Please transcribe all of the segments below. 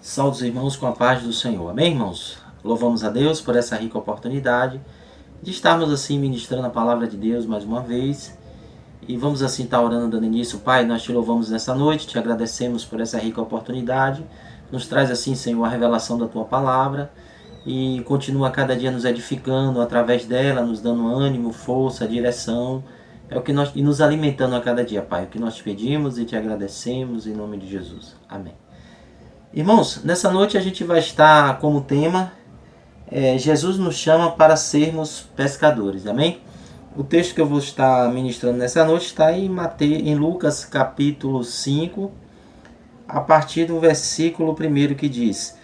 Saúde os irmãos com a paz do Senhor. Amém, irmãos? Louvamos a Deus por essa rica oportunidade de estarmos assim ministrando a palavra de Deus mais uma vez. E vamos assim estar orando, dando início. Pai, nós te louvamos nessa noite, te agradecemos por essa rica oportunidade. Nos traz assim, Senhor, a revelação da tua palavra e continua cada dia nos edificando através dela, nos dando ânimo, força, direção. É o que nós, e nos alimentando a cada dia, Pai. É o que nós te pedimos e te agradecemos em nome de Jesus. Amém. Irmãos, nessa noite a gente vai estar como tema Jesus nos chama para sermos pescadores, amém? O texto que eu vou estar ministrando nessa noite está em Lucas capítulo 5, a partir do versículo 1 que diz: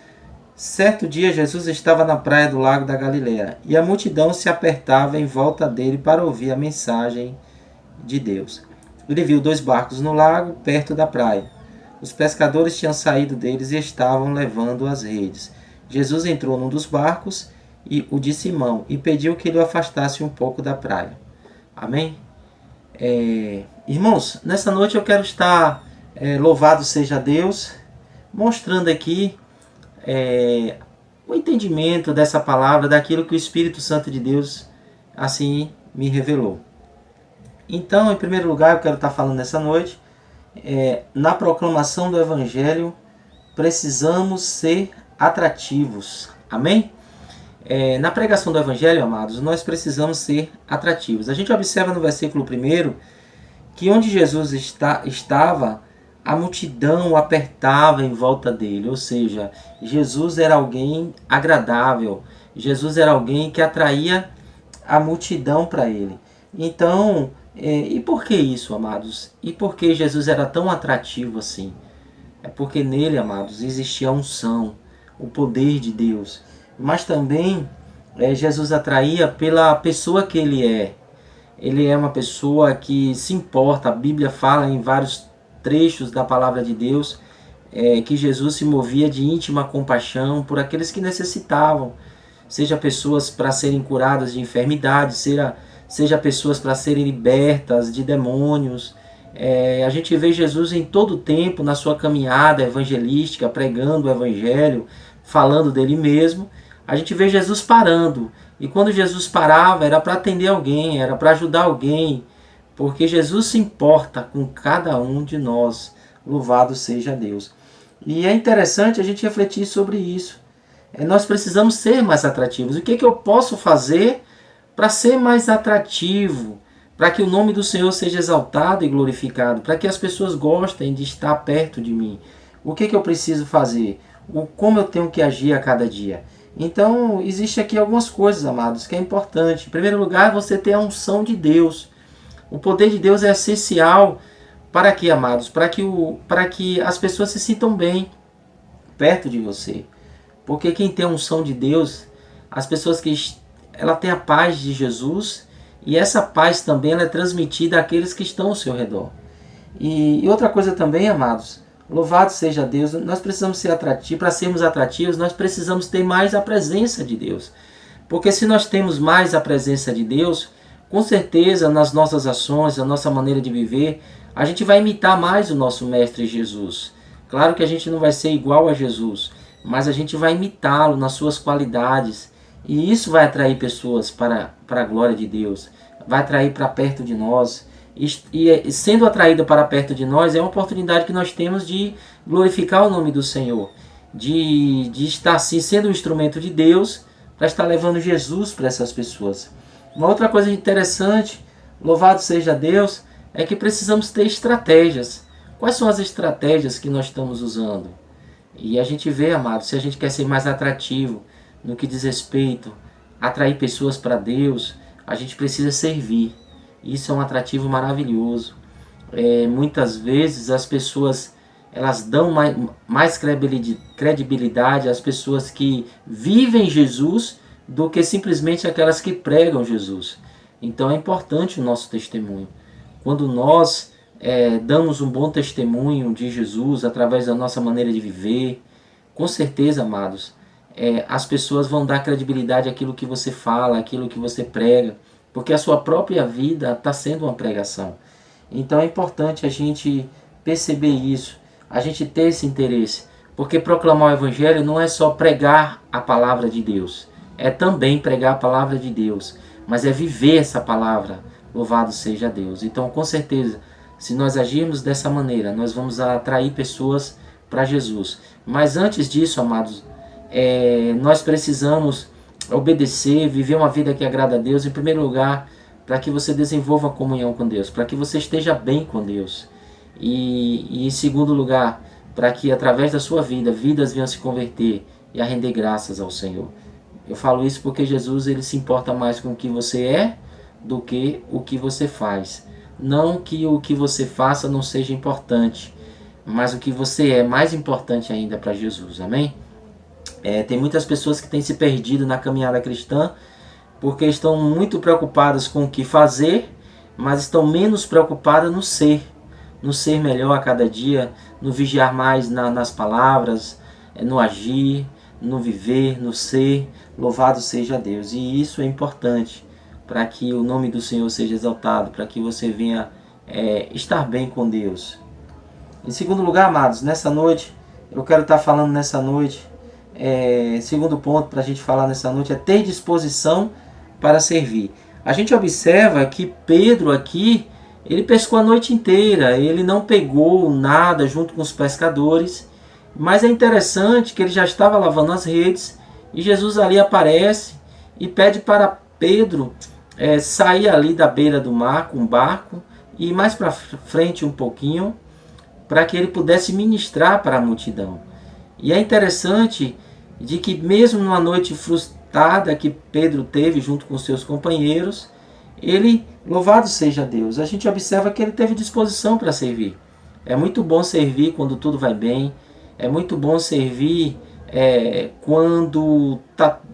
Certo dia Jesus estava na praia do lago da Galileia e a multidão se apertava em volta dele para ouvir a mensagem de Deus. Ele viu 2 barcos no lago, perto da praia. Os pescadores tinham saído deles e estavam levando as redes. Jesus entrou num dos barcos, o de Simão, e pediu que ele o afastasse um pouco da praia. Amém? Irmãos, nessa noite eu quero estar, louvado seja Deus, mostrando aqui o entendimento dessa palavra, daquilo que o Espírito Santo de Deus assim me revelou. Então, em primeiro lugar, eu quero estar falando nessa noite, na proclamação do Evangelho, precisamos ser atrativos. Amém? Na pregação do Evangelho, amados, nós precisamos ser atrativos. A gente observa no versículo 1 que onde Jesus estava, a multidão apertava em volta dele. Ou seja, Jesus era alguém agradável. Jesus era alguém que atraía a multidão para ele. Então, e por que isso, amados? E por que Jesus era tão atrativo assim? É porque nele, amados, existia a unção, o poder de Deus. Mas também Jesus atraía pela pessoa que ele é. Ele é uma pessoa que se importa. A Bíblia fala em vários trechos da palavra de Deus que Jesus se movia de íntima compaixão por aqueles que necessitavam. Seja pessoas para serem curadas de enfermidades, seja pessoas para serem libertas de demônios. A gente vê Jesus em todo o tempo, na sua caminhada evangelística, pregando o Evangelho, falando dele mesmo. A gente vê Jesus parando. E quando Jesus parava, era para atender alguém, era para ajudar alguém. Porque Jesus se importa com cada um de nós. Louvado seja Deus. E é interessante a gente refletir sobre isso. Nós precisamos ser mais atrativos. O que eu posso fazer para ser mais atrativo, para que o nome do Senhor seja exaltado e glorificado, para que as pessoas gostem de estar perto de mim? O que eu preciso fazer? Como eu tenho que agir a cada dia? Então, existe aqui algumas coisas, amados, que é importante. Em primeiro lugar, você ter a unção de Deus. O poder de Deus é essencial para quê, amados? Para que as pessoas se sintam bem perto de você. Porque quem tem a unção de Deus, as pessoas ela tem a paz de Jesus, e essa paz também ela é transmitida àqueles que estão ao seu redor. E outra coisa também, amados, louvado seja Deus, nós precisamos ser atrativos. Para sermos atrativos, nós precisamos ter mais a presença de Deus. Porque se nós temos mais a presença de Deus, com certeza nas nossas ações, na nossa maneira de viver, a gente vai imitar mais o nosso Mestre Jesus. Claro que a gente não vai ser igual a Jesus, mas a gente vai imitá-lo nas suas qualidades. E isso vai atrair pessoas para a glória de Deus. Vai atrair para perto de nós. E sendo atraída para perto de nós, é uma oportunidade que nós temos de glorificar o nome do Senhor. De estar assim, sendo um instrumento de Deus, para estar levando Jesus para essas pessoas. Uma outra coisa interessante, louvado seja Deus, é que precisamos ter estratégias. Quais são as estratégias que nós estamos usando? E a gente vê, amado, se a gente quer ser mais atrativo no que diz respeito a atrair pessoas para Deus, a gente precisa servir. Isso é um atrativo maravilhoso. Muitas vezes as pessoas elas dão mais credibilidade às pessoas que vivem Jesus do que simplesmente aquelas que pregam Jesus. Então é importante o nosso testemunho. Quando nós damos um bom testemunho de Jesus através da nossa maneira de viver, com certeza, amados, as pessoas vão dar credibilidade àquilo que você fala, àquilo que você prega, porque a sua própria vida está sendo uma pregação. Então é importante a gente perceber isso, a gente ter esse interesse. Porque proclamar o Evangelho não é só pregar a palavra de Deus, é também pregar a palavra de Deus, mas é viver essa palavra. Louvado seja Deus. Então, com certeza, se nós agirmos dessa maneira, nós vamos atrair pessoas para Jesus. Mas antes disso, amados, nós precisamos obedecer, viver uma vida que agrada a Deus, em primeiro lugar, para que você desenvolva a comunhão com Deus, para que você esteja bem com Deus. E em segundo lugar, para que através da sua vida, vidas venham se converter e a render graças ao Senhor. Eu falo isso porque Jesus, ele se importa mais com o que você é do que o que você faz. Não que o que você faça não seja importante, mas o que você é mais importante ainda para Jesus, amém? Tem muitas pessoas que têm se perdido na caminhada cristã porque estão muito preocupadas com o que fazer, mas estão menos preocupadas no ser melhor a cada dia, no vigiar mais nas palavras, no agir, no viver, no ser. Louvado seja Deus. E isso é importante para que o nome do Senhor seja exaltado, para que você venha estar bem com Deus. Em segundo lugar, amados, nessa noite, eu quero estar falando nessa noite, segundo ponto para a gente falar nessa noite é ter disposição para servir. A gente observa que Pedro aqui, ele pescou a noite inteira, ele não pegou nada junto com os pescadores, mas é interessante que ele já estava lavando as redes e Jesus ali aparece e pede para Pedro sair ali da beira do mar com um barco e ir mais para frente um pouquinho para que ele pudesse ministrar para a multidão. E é interessante de que mesmo numa noite frustrada que Pedro teve junto com seus companheiros, ele, louvado seja Deus, a gente observa que ele teve disposição para servir. É muito bom servir quando tudo vai bem, é muito bom servir quando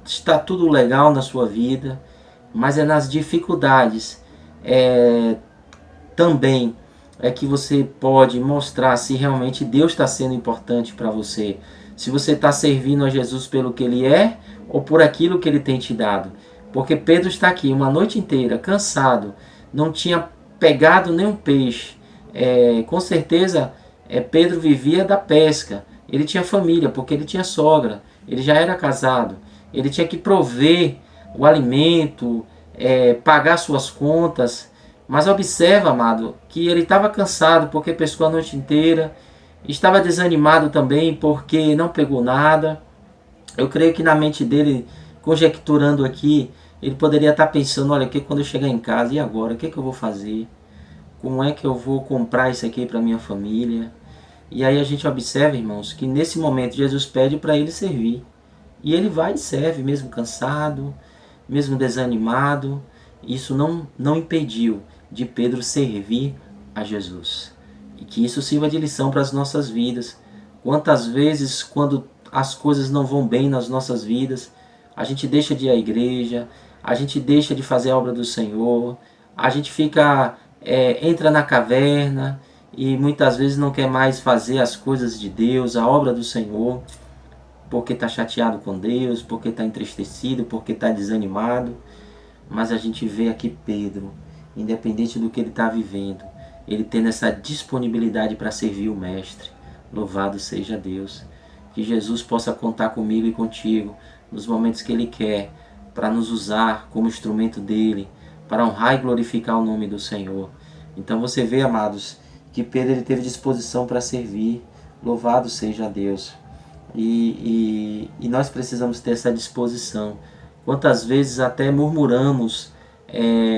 está tudo legal na sua vida, mas é nas dificuldades também que você pode mostrar se realmente Deus está sendo importante para você, se você está servindo a Jesus pelo que Ele é ou por aquilo que Ele tem te dado. Porque Pedro está aqui uma noite inteira, cansado, não tinha pegado nenhum peixe. Com certeza, Pedro vivia da pesca. Ele tinha família, porque ele tinha sogra. Ele já era casado. Ele tinha que prover o alimento, pagar suas contas. Mas observa, amado, que ele estava cansado porque pescou a noite inteira. Estava desanimado também porque não pegou nada. Eu creio que na mente dele, conjecturando aqui, ele poderia estar pensando, olha, que quando eu chegar em casa, e agora? O que eu vou fazer? Como é que eu vou comprar isso aqui para minha família? E aí a gente observa, irmãos, que nesse momento Jesus pede para ele servir. E ele vai e serve, mesmo cansado, mesmo desanimado. Isso não impediu de Pedro servir a Jesus. E que isso sirva de lição para as nossas vidas. Quantas vezes, quando as coisas não vão bem nas nossas vidas, a gente deixa de ir à igreja, a gente deixa de fazer a obra do Senhor, a gente entra na caverna e muitas vezes não quer mais fazer as coisas de Deus, a obra do Senhor, porque está chateado com Deus, porque está entristecido, porque está desanimado. Mas a gente vê aqui Pedro, independente do que ele está vivendo, ele tendo essa disponibilidade para servir o Mestre. Louvado seja Deus. Que Jesus possa contar comigo e contigo nos momentos que Ele quer, para nos usar como instrumento dEle, para honrar e glorificar o nome do Senhor. Então você vê, amados, que Pedro ele teve disposição para servir. Louvado seja Deus. E nós precisamos ter essa disposição. Quantas vezes até murmuramos,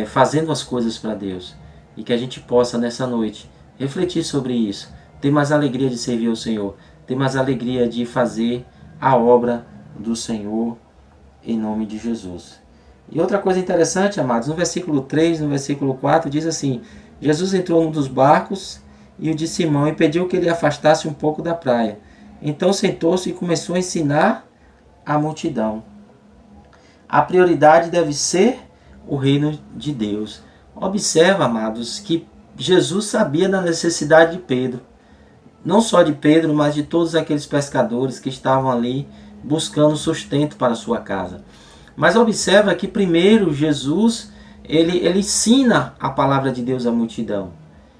fazendo as coisas para Deus. E que a gente possa nessa noite refletir sobre isso, ter mais alegria de servir ao Senhor, ter mais alegria de fazer a obra do Senhor, em nome de Jesus. E outra coisa interessante, amados, no versículo 3, no versículo 4, diz assim: Jesus entrou num dos barcos e o de Simão e pediu que ele afastasse um pouco da praia. Então sentou-se e começou a ensinar a multidão. A prioridade deve ser o reino de Deus. Observa, amados, que Jesus sabia da necessidade de Pedro. Não só de Pedro, mas de todos aqueles pescadores que estavam ali buscando sustento para a sua casa. Mas observa que primeiro Jesus, ele ensina a palavra de Deus à multidão.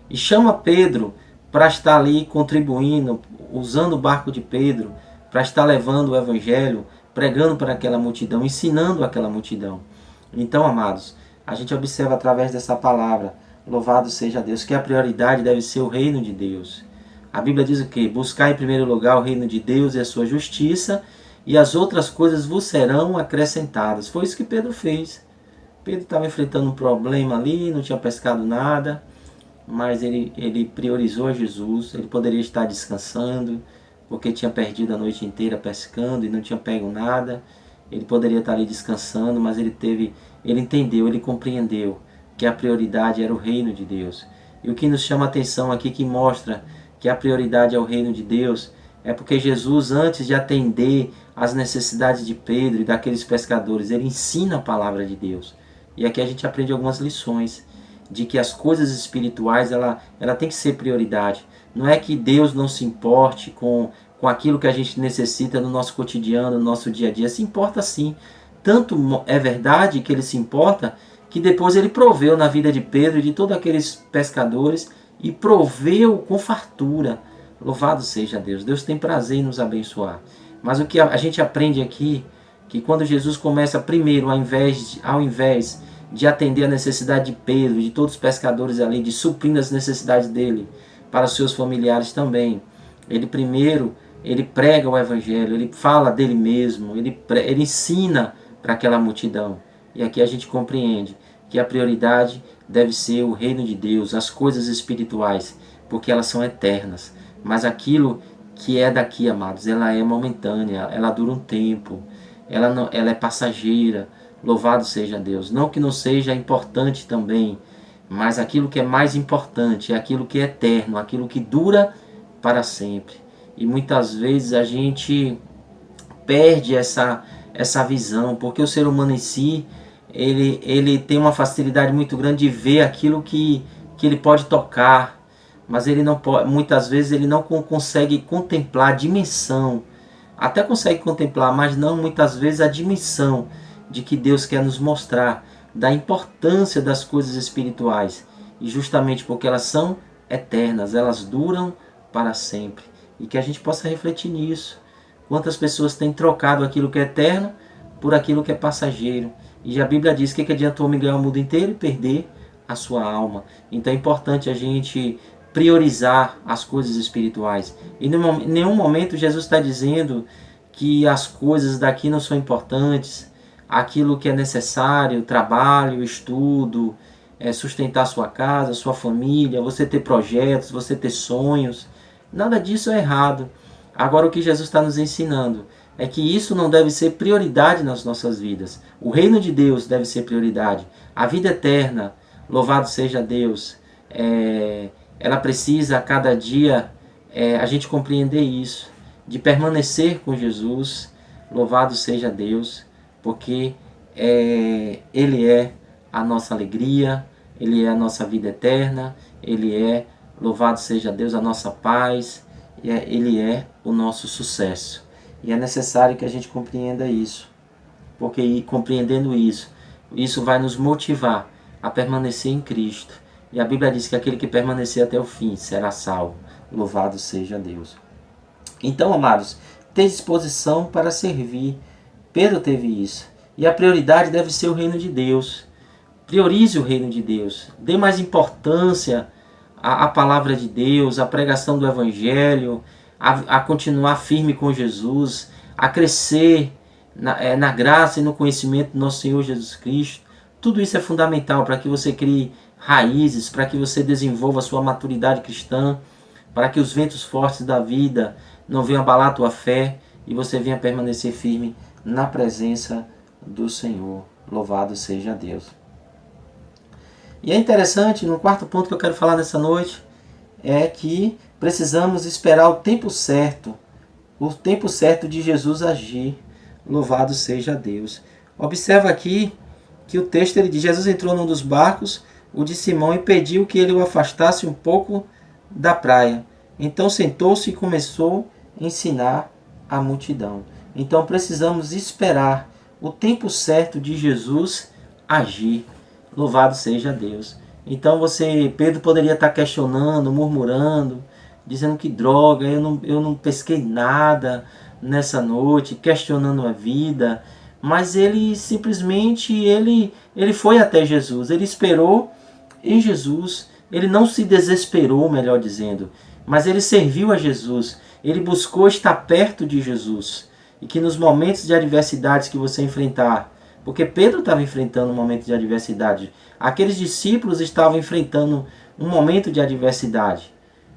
E chama Pedro para estar ali contribuindo, usando o barco de Pedro, para estar levando o evangelho, pregando para aquela multidão, ensinando aquela multidão. Então, amados, a gente observa através dessa palavra, louvado seja Deus, que a prioridade deve ser o reino de Deus. A Bíblia diz o quê? Buscar em primeiro lugar o reino de Deus e a sua justiça, e as outras coisas vos serão acrescentadas. Foi isso que Pedro fez. Pedro estava enfrentando um problema ali, não tinha pescado nada, mas ele priorizou a Jesus. Ele poderia estar descansando, porque tinha perdido a noite inteira pescando e não tinha pego nada. Ele poderia estar ali descansando, mas ele entendeu, ele compreendeu que a prioridade era o reino de Deus. E o que nos chama a atenção aqui, que mostra que a prioridade é o reino de Deus, é porque Jesus, antes de atender às necessidades de Pedro e daqueles pescadores, ele ensina a palavra de Deus. E aqui a gente aprende algumas lições de que as coisas espirituais ela tem que ser prioridade. Não é que Deus não se importe com aquilo que a gente necessita no nosso cotidiano, no nosso dia a dia. Se importa sim. Tanto é verdade que ele se importa, que depois ele proveu na vida de Pedro e de todos aqueles pescadores, e proveu com fartura. Louvado seja Deus. Deus tem prazer em nos abençoar. Mas o que a gente aprende aqui, que quando Jesus começa primeiro, ao invés de atender a necessidade de Pedro, de todos os pescadores ali, de suprindo as necessidades dele, para os seus familiares também, ele primeiro, ele prega o evangelho, ele fala dele mesmo, ele ensina para aquela multidão. E aqui a gente compreende que a prioridade deve ser o reino de Deus, as coisas espirituais, porque elas são eternas. Mas aquilo que é daqui, amados, ela é momentânea, ela dura um tempo, ela é passageira. Louvado seja Deus. Não que não seja importante também, mas aquilo que é mais importante é aquilo que é eterno, aquilo que dura para sempre. E muitas vezes a gente perde essa visão, porque o ser humano em si, ele tem uma facilidade muito grande de ver aquilo que ele pode tocar, mas ele não pode, muitas vezes ele não consegue contemplar a dimensão, até consegue contemplar, mas não muitas vezes a dimensão de que Deus quer nos mostrar, da importância das coisas espirituais, e justamente porque elas são eternas, elas duram para sempre, e que a gente possa refletir nisso. Quantas pessoas têm trocado aquilo que é eterno por aquilo que é passageiro, e a Bíblia diz que adianta o homem ganhar o mundo inteiro e perder a sua alma. Então é importante a gente priorizar as coisas espirituais, e em nenhum momento Jesus está dizendo que as coisas daqui não são importantes, aquilo que é necessário, trabalho, estudo, sustentar sua casa, sua família, você ter projetos, você ter sonhos, nada disso é errado. Agora o que Jesus está nos ensinando é que isso não deve ser prioridade nas nossas vidas. O reino de Deus deve ser prioridade. A vida eterna, louvado seja Deus, ela precisa a cada dia a gente compreender isso, de permanecer com Jesus, louvado seja Deus, porque Ele é a nossa alegria, Ele é a nossa vida eterna, Ele é, louvado seja Deus, a nossa paz, Ele é o nosso sucesso. E é necessário que a gente compreenda isso, porque compreendendo isso vai nos motivar a permanecer em Cristo. E a Bíblia diz que aquele que permanecer até o fim será salvo. Louvado seja Deus. Então, amados, ter disposição para servir. Pedro teve isso. E a prioridade deve ser o reino de Deus. Priorize o reino de Deus. Dê mais importância à palavra de Deus, à pregação do Evangelho, a continuar firme com Jesus, a crescer na graça e no conhecimento do nosso Senhor Jesus Cristo. Tudo isso é fundamental para que você crie raízes, para que você desenvolva a sua maturidade cristã, para que os ventos fortes da vida não venham abalar a tua fé e você venha permanecer firme na presença do Senhor. Louvado seja Deus. E é interessante, no quarto ponto que eu quero falar nessa noite, é que precisamos esperar o tempo certo de Jesus agir. Louvado seja Deus. Observa aqui que o texto ele diz: Jesus entrou num dos barcos, o de Simão, e pediu que ele o afastasse um pouco da praia. Então sentou-se e começou a ensinar a multidão. Então precisamos esperar o tempo certo de Jesus agir. Louvado seja Deus. Então Pedro poderia estar questionando, murmurando, dizendo que droga, eu não pesquei nada nessa noite, questionando a vida. Mas ele simplesmente ele foi até Jesus, ele esperou em Jesus, ele não se desesperou, melhor dizendo, mas ele serviu a Jesus, ele buscou estar perto de Jesus. E que nos momentos de adversidades que você enfrentar, porque Pedro estava enfrentando um momento de adversidade, aqueles discípulos estavam enfrentando um momento de adversidade.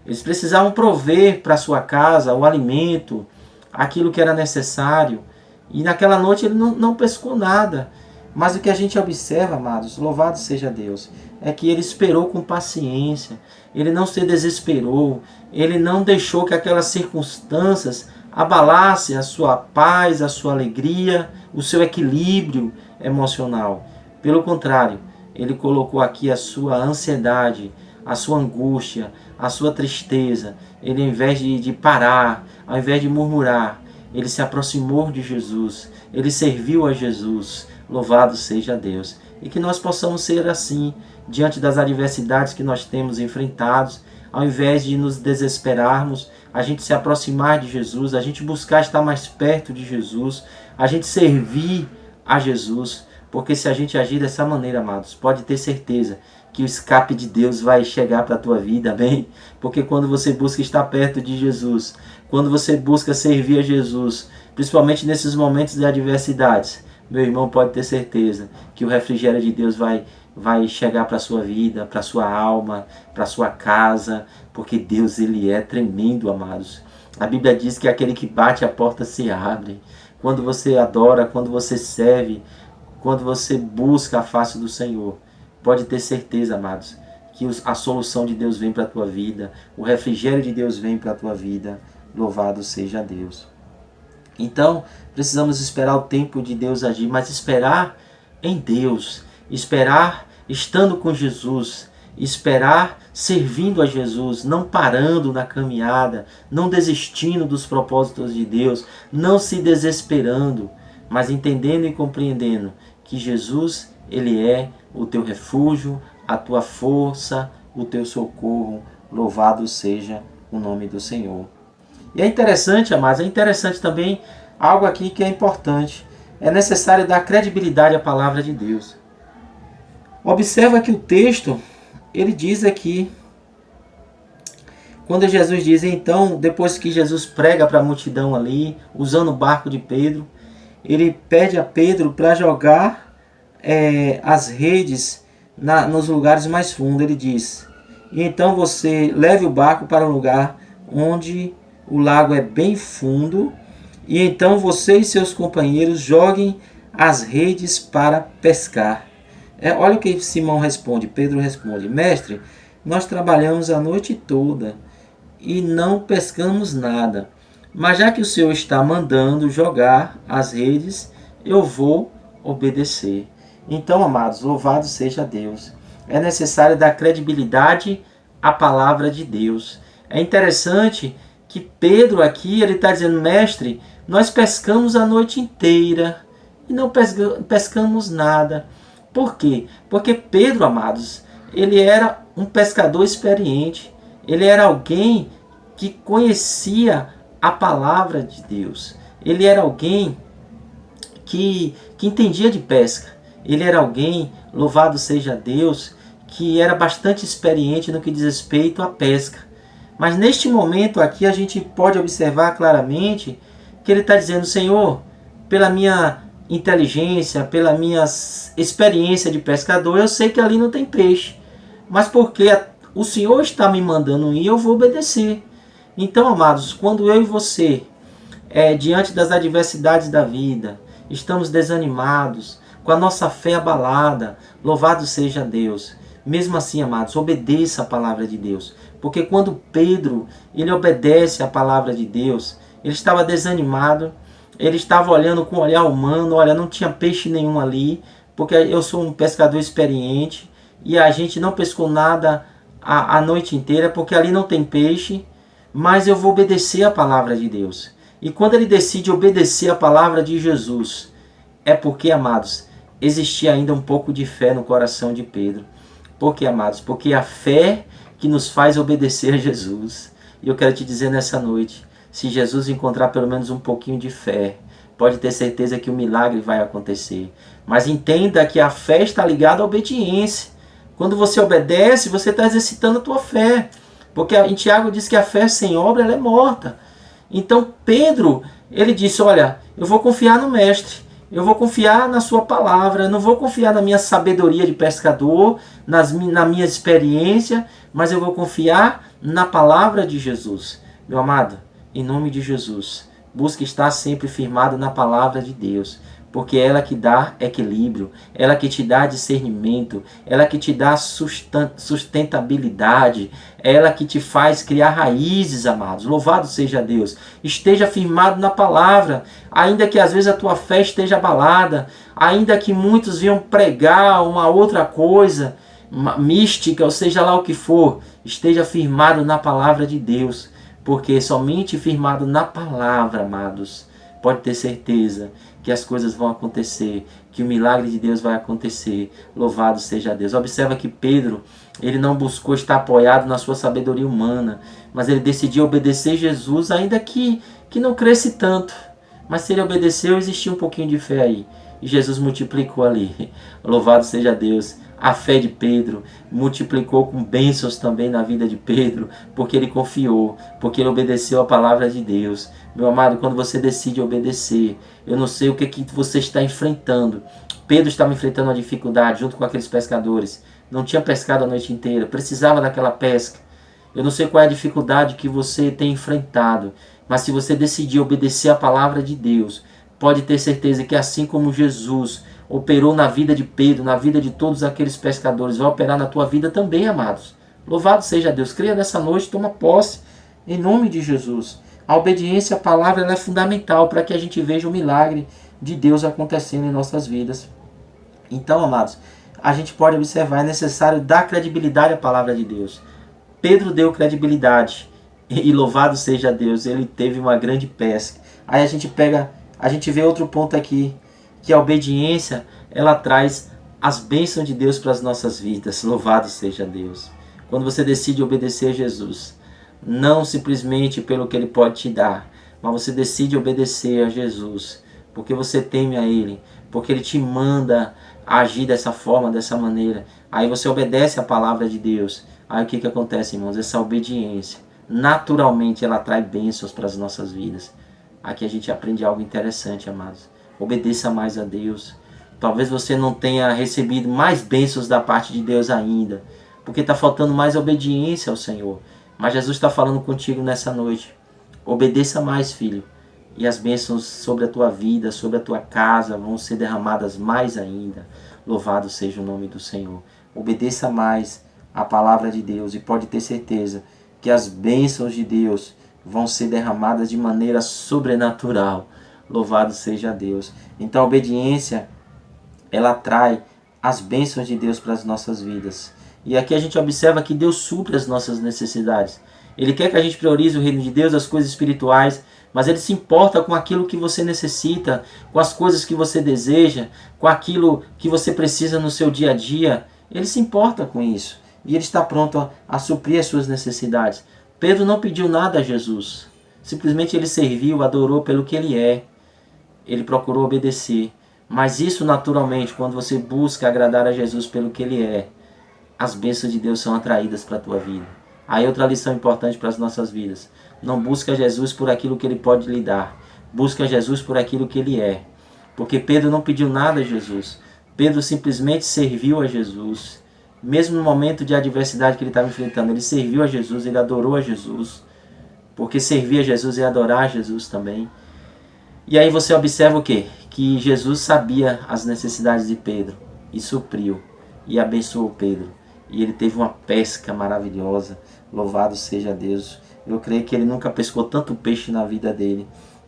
Eles precisavam prover para sua casa o alimento, aquilo que era necessário. E naquela noite ele não pescou nada. Mas o que a gente observa, amados, louvado seja Deus, é que ele esperou com paciência, ele não se desesperou, ele não deixou que aquelas circunstâncias abalassem a sua paz, a sua alegria, o seu equilíbrio emocional. Pelo contrário, ele colocou aqui a sua ansiedade, a sua angústia, a sua tristeza. Ele, ao invés de parar, ao invés de murmurar, ele se aproximou de Jesus, ele serviu a Jesus. Louvado seja Deus. E que nós possamos ser assim, diante das adversidades que nós temos enfrentados, ao invés de nos desesperarmos, a gente se aproximar de Jesus, a gente buscar estar mais perto de Jesus, a gente servir a Jesus, porque se a gente agir dessa maneira, amados, pode ter certeza que o escape de Deus vai chegar para a tua vida, amém? Porque quando você busca estar perto de Jesus, quando você busca servir a Jesus, principalmente nesses momentos de adversidades, meu irmão, pode ter certeza que o refrigério de Deus vai chegar para a sua vida, para a sua alma, para a sua casa, porque Deus, ele é tremendo, amados. A Bíblia diz que aquele que bate, a porta se abre. Quando você adora, quando você serve, quando você busca a face do Senhor, pode ter certeza, amados, que a solução de Deus vem para a tua vida, o refrigério de Deus vem para a tua vida. Louvado seja Deus. Então, precisamos esperar o tempo de Deus agir, mas esperar em Deus, esperar estando com Jesus, esperar servindo a Jesus, não parando na caminhada, não desistindo dos propósitos de Deus, não se desesperando, mas entendendo e compreendendo que Jesus, ele é o teu refúgio, a tua força, o teu socorro. Louvado seja o nome do Senhor. E é interessante, amados, é interessante também algo aqui que é importante. É necessário dar credibilidade à palavra de Deus. Observa que o texto, ele diz aqui, quando Jesus diz, então, depois que Jesus prega para a multidão ali, usando o barco de Pedro, ele pede a Pedro para jogar as redes nos lugares mais fundos. Ele diz, e então você leve o barco para um lugar onde o lago é bem fundo, e então você e seus companheiros joguem as redes para pescar. Olha o que Simão responde, Pedro responde, mestre, nós trabalhamos a noite toda e não pescamos nada, mas já que o Senhor está mandando jogar as redes, eu vou obedecer. Então, amados, louvado seja Deus. É necessário dar credibilidade à palavra de Deus. É interessante que Pedro aqui, ele está dizendo, mestre, nós pescamos a noite inteira e não pescamos nada. Por quê? Porque Pedro, amados, ele era um pescador experiente. Ele era alguém que conhecia a palavra de Deus. Ele era alguém que entendia de pesca. Ele era alguém, louvado seja Deus, que era bastante experiente no que diz respeito à pesca. Mas neste momento aqui a gente pode observar claramente que ele está dizendo, Senhor, pela minha inteligência, pela minha experiência de pescador, eu sei que ali não tem peixe. Mas porque o Senhor está me mandando ir, eu vou obedecer. Então, amados, quando eu e você, diante das adversidades da vida, estamos desanimados, com a nossa fé abalada, louvado seja Deus. Mesmo assim, amados, obedeça a palavra de Deus. Porque quando Pedro, ele obedece a palavra de Deus, ele estava desanimado, ele estava olhando com um olhar humano, olha, não tinha peixe nenhum ali, porque eu sou um pescador experiente, e a gente não pescou nada a noite inteira, porque ali não tem peixe, mas eu vou obedecer a palavra de Deus. E quando ele decide obedecer a palavra de Jesus, é porque, amados, existia ainda um pouco de fé no coração de Pedro. Por que, amados? Porque a fé que nos faz obedecer a Jesus. E eu quero te dizer nessa noite, se Jesus encontrar pelo menos um pouquinho de fé, pode ter certeza que o milagre vai acontecer. Mas entenda que a fé está ligada à obediência. Quando você obedece, você está exercitando a tua fé. Porque em Tiago diz que a fé sem obra ela é morta. Então Pedro, ele disse, olha, eu vou confiar no Mestre. Eu vou confiar na sua palavra. Eu não vou confiar na minha sabedoria de pescador, na minha experiência, mas eu vou confiar na palavra de Jesus. Meu amado, em nome de Jesus, busque estar sempre firmado na palavra de Deus, porque é ela que dá equilíbrio, ela que te dá discernimento, ela que te dá sustentabilidade, ela que te faz criar raízes, amados. Louvado seja Deus. Esteja firmado na palavra, ainda que às vezes a tua fé esteja abalada, ainda que muitos venham pregar uma outra coisa, mística, ou seja lá o que for, esteja firmado na palavra de Deus, porque somente firmado na palavra, amados, pode ter certeza que as coisas vão acontecer, que o milagre de Deus vai acontecer. Louvado seja Deus. Observa que Pedro, ele não buscou estar apoiado na sua sabedoria humana, mas ele decidiu obedecer Jesus, ainda que não cresce tanto. Mas se ele obedeceu, existia um pouquinho de fé aí. E Jesus multiplicou ali. Louvado seja Deus. A fé de Pedro multiplicou com bênçãos também na vida de Pedro, porque ele confiou, porque ele obedeceu a palavra de Deus. Meu amado, quando você decide obedecer, eu não sei o que você está enfrentando. Pedro estava enfrentando uma dificuldade junto com aqueles pescadores. Não tinha pescado a noite inteira, precisava daquela pesca. Eu não sei qual é a dificuldade que você tem enfrentado, mas se você decidir obedecer a palavra de Deus, pode ter certeza que assim como Jesus operou na vida de Pedro, na vida de todos aqueles pescadores, vai operar na tua vida também, amados. Louvado seja Deus. Creia nessa noite, toma posse, em nome de Jesus. A obediência à palavra ela é fundamental para que a gente veja o milagre de Deus acontecendo em nossas vidas. Então, amados, a gente pode observar, é necessário dar credibilidade à palavra de Deus. Pedro deu credibilidade e louvado seja Deus, ele teve uma grande pesca. Aí a gente vê outro ponto aqui, que a obediência, ela traz as bênçãos de Deus para as nossas vidas. Louvado seja Deus. Quando você decide obedecer a Jesus, não simplesmente pelo que Ele pode te dar, mas você decide obedecer a Jesus, porque você teme a Ele, porque Ele te manda agir dessa forma, dessa maneira. Aí você obedece a palavra de Deus. Aí o que acontece, irmãos? Essa obediência, naturalmente, ela traz bênçãos para as nossas vidas. Aqui a gente aprende algo interessante, amados. Obedeça mais a Deus. Talvez você não tenha recebido mais bênçãos da parte de Deus ainda, porque está faltando mais obediência ao Senhor. Mas Jesus está falando contigo nessa noite. Obedeça mais, filho. E as bênçãos sobre a tua vida, sobre a tua casa, vão ser derramadas mais ainda. Louvado seja o nome do Senhor. Obedeça mais a palavra de Deus e pode ter certeza que as bênçãos de Deus vão ser derramadas de maneira sobrenatural. Louvado seja Deus. Então a obediência, ela atrai as bênçãos de Deus para as nossas vidas. E aqui a gente observa que Deus supre as nossas necessidades. Ele quer que a gente priorize o reino de Deus, as coisas espirituais, mas Ele se importa com aquilo que você necessita, com as coisas que você deseja, com aquilo que você precisa no seu dia a dia. Ele se importa com isso. E Ele está pronto a suprir as suas necessidades. Pedro não pediu nada a Jesus. Simplesmente ele serviu, adorou pelo que Ele é. Ele procurou obedecer. Mas isso naturalmente, quando você busca agradar a Jesus pelo que Ele é, as bênçãos de Deus são atraídas para a tua vida. Aí outra lição importante para as nossas vidas. Não busca Jesus por aquilo que Ele pode lhe dar. Busca Jesus por aquilo que Ele é. Porque Pedro não pediu nada a Jesus. Pedro simplesmente serviu a Jesus. Mesmo no momento de adversidade que ele estava enfrentando, ele serviu a Jesus, ele adorou a Jesus. Porque servir a Jesus é adorar a Jesus também. E aí você observa o quê? Que Jesus sabia as necessidades de Pedro e supriu e abençoou Pedro. E ele teve uma pesca maravilhosa. Louvado seja Deus. Eu creio que ele nunca pescou tanto peixe na vida dele.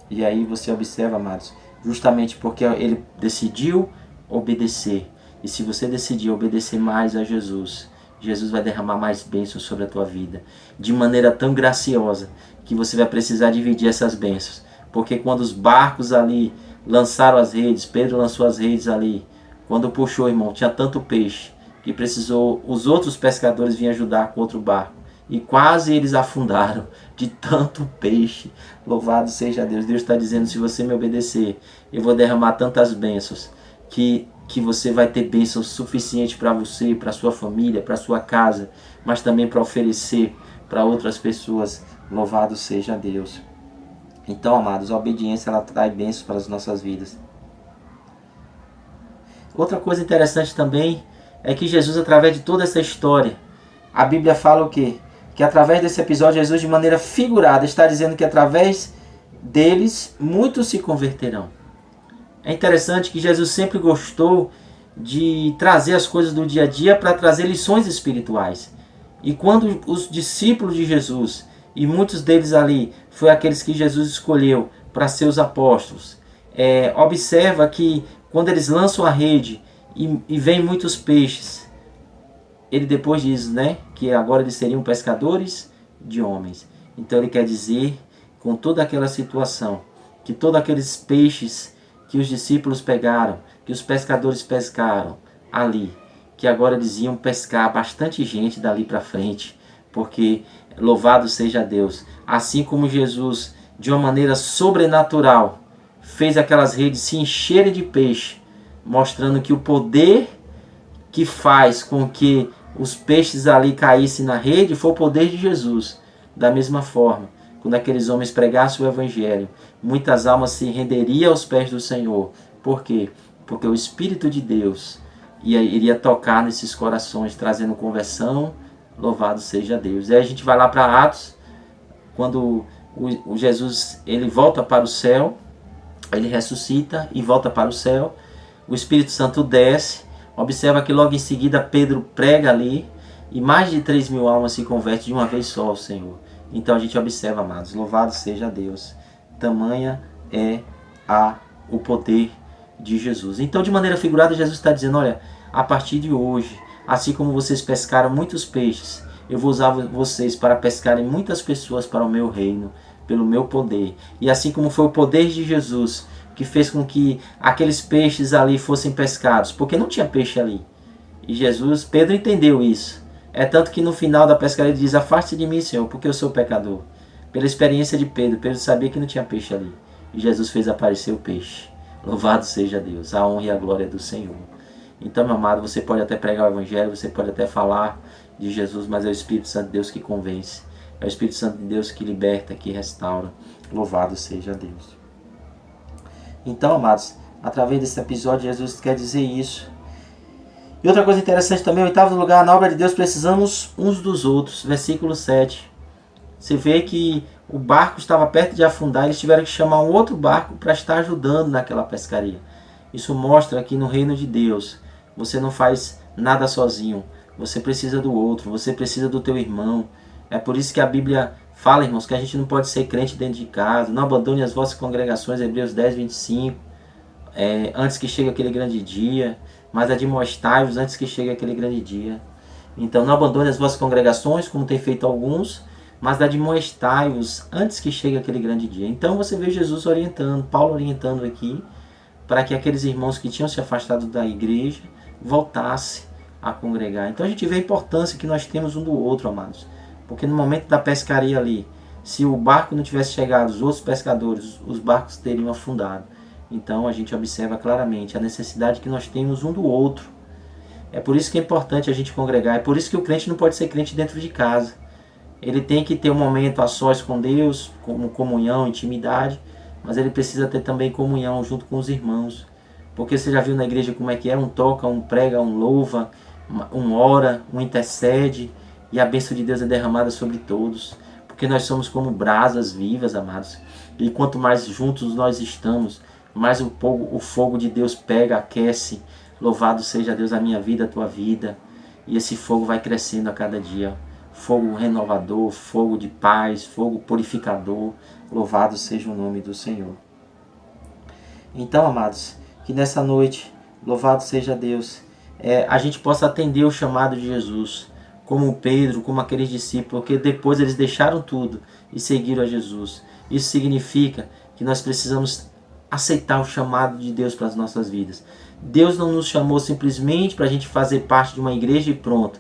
E aí você observa, amados, justamente porque ele decidiu obedecer. E se você decidir obedecer mais a Jesus, Jesus vai derramar mais bênçãos sobre a tua vida. De maneira tão graciosa que você vai precisar dividir essas bênçãos. Porque quando os barcos ali lançaram as redes, Pedro lançou as redes ali. Quando puxou, irmão, tinha tanto peixe que precisou os outros pescadores virem ajudar com outro barco. e quase eles afundaram de tanto peixe. Louvado seja Deus. Deus está dizendo, se você me obedecer, eu vou derramar tantas bênçãos que você vai ter bênçãos suficientes para você, para sua família, para sua casa, mas também para oferecer para outras pessoas. Louvado seja Deus. Então, amados, a obediência ela traz bênçãos para as nossas vidas. Outra coisa interessante também é que Jesus, através de toda essa história, a Bíblia fala o quê? Que através desse episódio, Jesus, de maneira figurada, está dizendo que através deles, muitos se converterão. É interessante que Jesus sempre gostou de trazer as coisas do dia a dia para trazer lições espirituais. E quando os discípulos de Jesus, e muitos deles ali, foi aqueles que Jesus escolheu para ser os apóstolos, observa que quando eles lançam a rede e vem muitos peixes, ele depois diz, né, que agora eles seriam pescadores de homens. Então ele quer dizer, com toda aquela situação, que todos aqueles peixes que os discípulos pegaram, que os pescadores pescaram ali, que agora eles iam pescar bastante gente dali para frente, porque louvado seja Deus, assim como Jesus, de uma maneira sobrenatural, fez aquelas redes se encherem de peixe, mostrando que o poder que faz com que os peixes ali caíssem na rede foi o poder de Jesus. Da mesma forma, quando aqueles homens pregassem o Evangelho, muitas almas se renderiam aos pés do Senhor. Por quê? Porque o Espírito de Deus iria tocar nesses corações, trazendo conversão. Louvado seja Deus. E aí a gente vai lá para Atos, quando o Jesus ele volta para o céu, ele ressuscita e volta para o céu. O Espírito Santo desce. Observa que logo em seguida Pedro prega ali e mais de 3.000 almas se convertem de uma vez só ao Senhor. Então a gente observa, amados, louvado seja Deus. Tamanha é o poder de Jesus. Então, de maneira figurada, Jesus está dizendo, olha, a partir de hoje, assim como vocês pescaram muitos peixes, eu vou usar vocês para pescarem muitas pessoas para o meu reino, pelo meu poder. E assim como foi o poder de Jesus que fez com que aqueles peixes ali fossem pescados, porque não tinha peixe ali. E Jesus, Pedro entendeu isso. É tanto que no final da pescaria ele diz, afaste de mim, Senhor, porque eu sou pecador. Pela experiência de Pedro, Pedro sabia que não tinha peixe ali. E Jesus fez aparecer o peixe. Louvado seja Deus, a honra e a glória do Senhor. Então, meu amado, você pode até pregar o Evangelho, você pode até falar de Jesus, mas é o Espírito Santo de Deus que convence. É o Espírito Santo de Deus que liberta, que restaura. Louvado seja Deus. Então, amados, através desse episódio, Jesus quer dizer isso. E outra coisa interessante também, em oitavo lugar, na obra de Deus precisamos uns dos outros. Versículo 7. Você vê que o barco estava perto de afundar, eles tiveram que chamar um outro barco para estar ajudando naquela pescaria. Isso mostra que no reino de Deus, você não faz nada sozinho. Você precisa do outro, você precisa do teu irmão. É por isso que a Bíblia fala, irmãos, que a gente não pode ser crente dentro de casa. Não abandone as vossas congregações, Hebreus 10, 25. Antes que chegue aquele grande dia. Mas admoestai-vos antes que chegue aquele grande dia. Então não abandone as vossas congregações, como tem feito alguns, mas admoestai-vos antes que chegue aquele grande dia. Então você vê Jesus orientando, Paulo orientando aqui, para que aqueles irmãos que tinham se afastado da igreja voltassem a congregar. Então a gente vê a importância que nós temos um do outro, amados. Porque no momento da pescaria ali, se o barco não tivesse chegado, os outros pescadores, os barcos teriam afundado. Então a gente observa claramente a necessidade que nós temos um do outro. É por isso que é importante a gente congregar. É por isso que o crente não pode ser crente dentro de casa. Ele tem que ter um momento a sós com Deus, como comunhão, intimidade, mas ele precisa ter também comunhão junto com os irmãos. Porque você já viu na igreja como é que é? Um toca, um prega, um louva, um ora, um intercede, e a bênção de Deus é derramada sobre todos. Porque nós somos como brasas vivas, amados. E quanto mais juntos nós estamos, mais o fogo de Deus pega, aquece. Louvado seja Deus a minha vida, a tua vida. E esse fogo vai crescendo a cada dia. Fogo renovador, fogo de paz, fogo purificador. Louvado seja o nome do Senhor. Então, amados, que nessa noite, louvado seja Deus, a gente possa atender o chamado de Jesus, como Pedro, como aqueles discípulos, porque depois eles deixaram tudo e seguiram a Jesus. Isso significa que nós precisamos aceitar o chamado de Deus para as nossas vidas. Deus não nos chamou simplesmente para a gente fazer parte de uma igreja e pronto,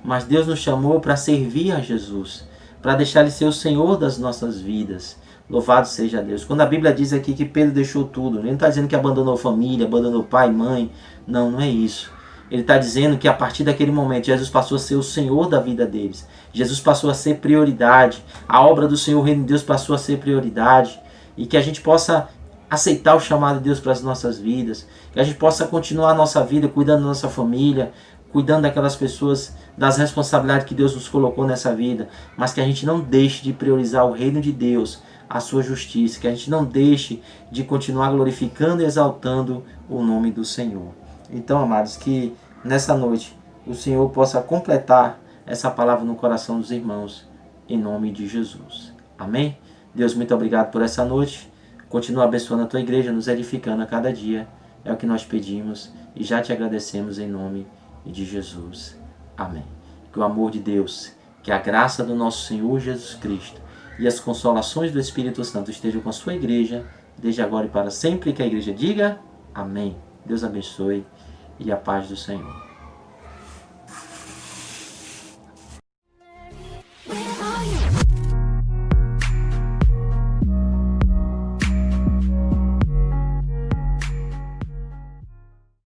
mas Deus nos chamou para servir a Jesus, para deixar Ele ser o Senhor das nossas vidas. Louvado seja Deus. Quando a Bíblia diz aqui que Pedro deixou tudo, ele não está dizendo que abandonou família, abandonou pai, mãe. Não, não é isso. Ele está dizendo que a partir daquele momento Jesus passou a ser o Senhor da vida deles. Jesus passou a ser prioridade. A obra do Senhor, o reino de Deus, passou a ser prioridade. E que a gente possa aceitar o chamado de Deus para as nossas vidas. Que a gente possa continuar a nossa vida cuidando da nossa família, cuidando daquelas pessoas, das responsabilidades que Deus nos colocou nessa vida. Mas que a gente não deixe de priorizar o reino de Deus, a sua justiça. Que a gente não deixe de continuar glorificando e exaltando o nome do Senhor. Então, amados, que nessa noite o Senhor possa completar essa palavra no coração dos irmãos, em nome de Jesus. Amém? Deus, muito obrigado por essa noite. Continua abençoando a tua igreja, nos edificando a cada dia. É o que nós pedimos e já te agradecemos em nome de Jesus. Amém. Que o amor de Deus, que a graça do nosso Senhor Jesus Cristo e as consolações do Espírito Santo estejam com a sua igreja, desde agora e para sempre. Que a igreja diga amém. Deus abençoe e a paz do Senhor.